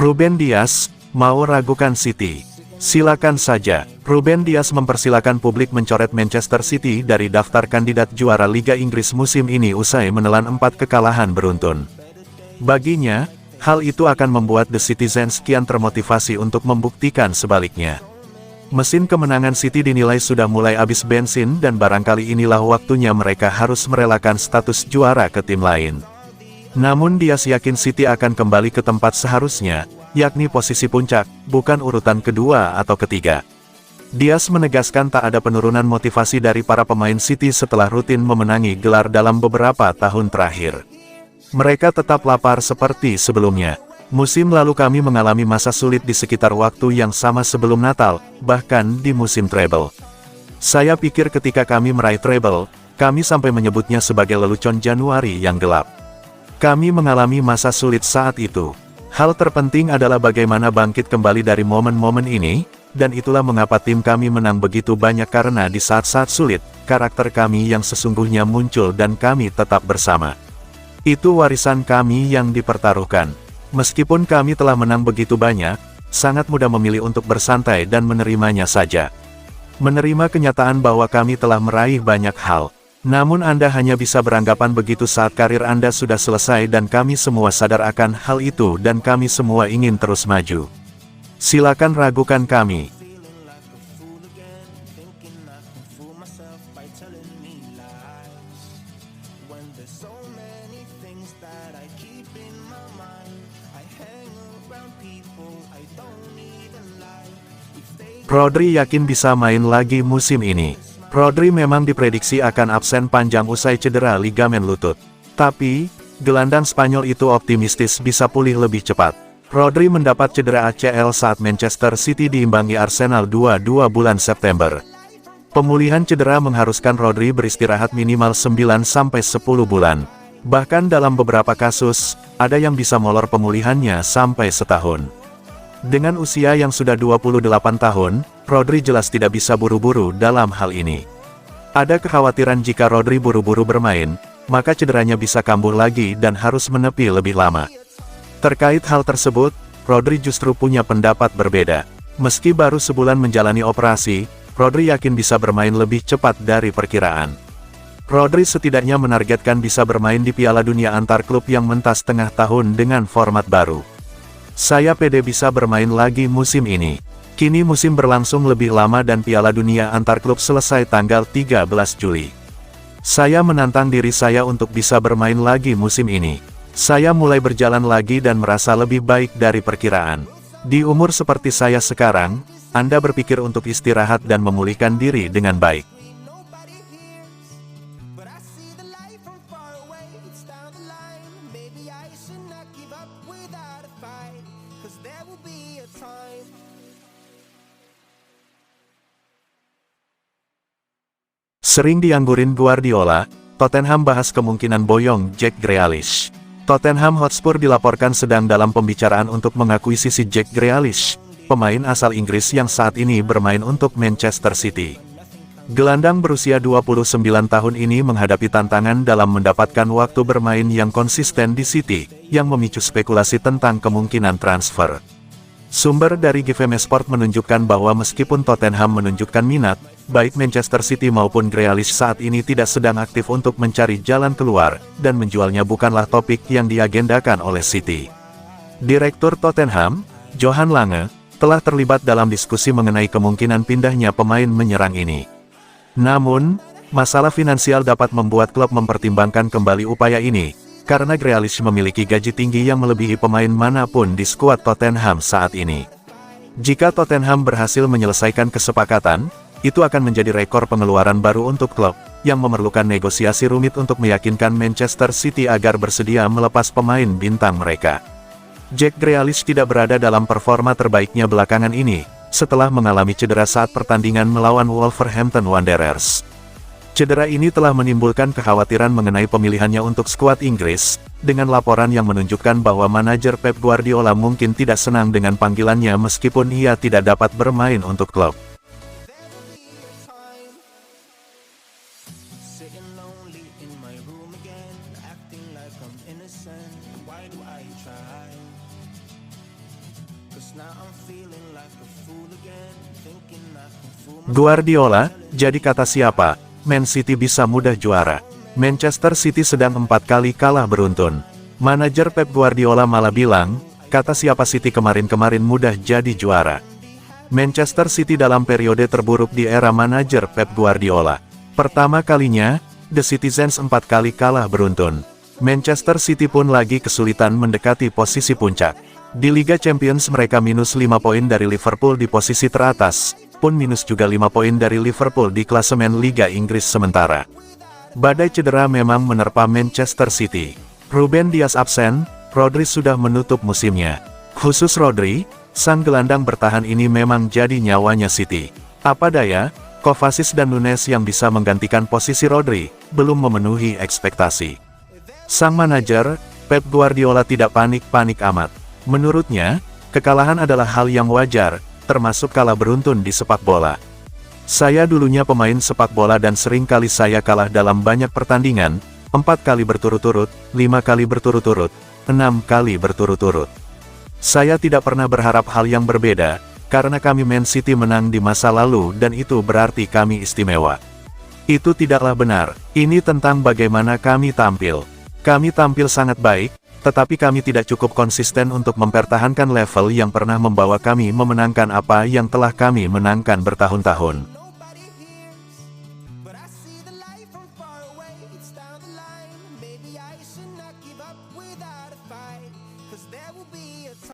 Ruben Dias, mau ragukan City? Silakan saja. Ruben Dias mempersilakan publik mencoret Manchester City dari daftar kandidat juara Liga Inggris musim ini usai menelan 4 kekalahan beruntun. Baginya, hal itu akan membuat The Citizens kian termotivasi untuk membuktikan sebaliknya. Mesin kemenangan City dinilai sudah mulai habis bensin dan barangkali inilah waktunya mereka harus merelakan status juara ke tim lain. Namun Dias yakin City akan kembali ke tempat seharusnya, yakni posisi puncak, bukan urutan kedua atau ketiga. Dias menegaskan tak ada penurunan motivasi dari para pemain City setelah rutin memenangi gelar dalam beberapa tahun terakhir. Mereka tetap lapar seperti sebelumnya. Musim lalu kami mengalami masa sulit di sekitar waktu yang sama sebelum Natal, bahkan di musim treble. Saya pikir ketika kami meraih treble, kami sampai menyebutnya sebagai lelucon Januari yang gelap. Kami mengalami masa sulit saat itu. Hal terpenting adalah bagaimana bangkit kembali dari momen-momen ini, dan itulah mengapa tim kami menang begitu banyak karena di saat-saat sulit, karakter kami yang sesungguhnya muncul dan kami tetap bersama. Itu warisan kami yang dipertaruhkan. Meskipun kami telah menang begitu banyak, sangat mudah memilih untuk bersantai dan menerimanya saja. Menerima kenyataan bahwa kami telah meraih banyak hal. Namun Anda hanya bisa beranggapan begitu saat karir Anda sudah selesai dan kami semua sadar akan hal itu dan kami semua ingin terus maju. Silakan ragukan kami. Rodri yakin bisa main lagi musim ini. Rodri memang diprediksi akan absen panjang usai cedera ligamen lutut. Tapi, gelandang Spanyol itu optimistis bisa pulih lebih cepat. Rodri mendapat cedera ACL saat Manchester City diimbangi Arsenal 2-2 bulan September. Pemulihan cedera mengharuskan Rodri beristirahat minimal 9-10 bulan. Bahkan dalam beberapa kasus, ada yang bisa molor pemulihannya sampai setahun. Dengan usia yang sudah 28 tahun, Rodri jelas tidak bisa buru-buru dalam hal ini. Ada kekhawatiran jika Rodri buru-buru bermain, maka cederanya bisa kambuh lagi dan harus menepi lebih lama. Terkait hal tersebut, Rodri justru punya pendapat berbeda. Meski baru sebulan menjalani operasi, Rodri yakin bisa bermain lebih cepat dari perkiraan. Rodri setidaknya menargetkan bisa bermain di Piala Dunia antar klub yang mentas tengah tahun dengan format baru. Saya pede bisa bermain lagi musim ini. Kini musim berlangsung lebih lama dan Piala Dunia antar klub selesai tanggal 13 Juli. Saya menantang diri saya untuk bisa bermain lagi musim ini. Saya mulai berjalan lagi dan merasa lebih baik dari perkiraan. Di umur seperti saya sekarang, Anda berpikir untuk istirahat dan memulihkan diri dengan baik. Sering dianggurin Guardiola, Tottenham bahas kemungkinan boyong Jack Grealish. Tottenham Hotspur dilaporkan sedang dalam pembicaraan untuk mengakuisisi Jack Grealish, pemain asal Inggris yang saat ini bermain untuk Manchester City. Gelandang berusia 29 tahun ini menghadapi tantangan dalam mendapatkan waktu bermain yang konsisten di City, yang memicu spekulasi tentang kemungkinan transfer. Sumber dari GVM Sport menunjukkan bahwa meskipun Tottenham menunjukkan minat, baik Manchester City maupun Grealish saat ini tidak sedang aktif untuk mencari jalan keluar, dan menjualnya bukanlah topik yang diagendakan oleh City. Direktur Tottenham, Johan Lange, telah terlibat dalam diskusi mengenai kemungkinan pindahnya pemain menyerang ini. Namun, masalah finansial dapat membuat klub mempertimbangkan kembali upaya ini, karena Grealish memiliki gaji tinggi yang melebihi pemain manapun di skuad Tottenham saat ini. Jika Tottenham berhasil menyelesaikan kesepakatan, itu akan menjadi rekor pengeluaran baru untuk klub, yang memerlukan negosiasi rumit untuk meyakinkan Manchester City agar bersedia melepas pemain bintang mereka. Jack Grealish tidak berada dalam performa terbaiknya belakangan ini, setelah mengalami cedera saat pertandingan melawan Wolverhampton Wanderers. Cedera ini telah menimbulkan kekhawatiran mengenai pemilihannya untuk skuad Inggris, dengan laporan yang menunjukkan bahwa manajer Pep Guardiola mungkin tidak senang dengan panggilannya meskipun ia tidak dapat bermain untuk klub. Guardiola, jadi kata siapa, Man City bisa mudah juara. Manchester City sedang 4 kali kalah beruntun. Manajer Pep Guardiola malah bilang, kata siapa City kemarin-kemarin mudah jadi juara. Manchester City dalam periode terburuk di era manajer Pep Guardiola. Pertama kalinya, The Citizens 4 kali kalah beruntun. Manchester City pun lagi kesulitan mendekati posisi puncak. Di Liga Champions mereka minus 5 poin dari Liverpool di posisi teratas, pun minus juga 5 poin dari Liverpool di klasemen Liga Inggris sementara. Badai cedera memang menerpa Manchester City. Ruben Dias absen, Rodri sudah menutup musimnya. Khusus Rodri, sang gelandang bertahan ini memang jadi nyawanya City. Apa daya, Kovacic dan Nunes yang bisa menggantikan posisi Rodri, belum memenuhi ekspektasi. Sang manajer, Pep Guardiola tidak panik-panik amat. Menurutnya, kekalahan adalah hal yang wajar, termasuk kalah beruntun di sepak bola. Saya dulunya pemain sepak bola dan sering kali saya kalah dalam banyak pertandingan, 4 kali berturut-turut, 5 kali berturut-turut, 6 kali berturut-turut. Saya tidak pernah berharap hal yang berbeda, karena kami Man City menang di masa lalu dan itu berarti kami istimewa. Itu tidaklah benar, ini tentang bagaimana kami tampil. Kami tampil sangat baik, tetapi kami tidak cukup konsisten untuk mempertahankan level yang pernah membawa kami memenangkan apa yang telah kami menangkan bertahun-tahun.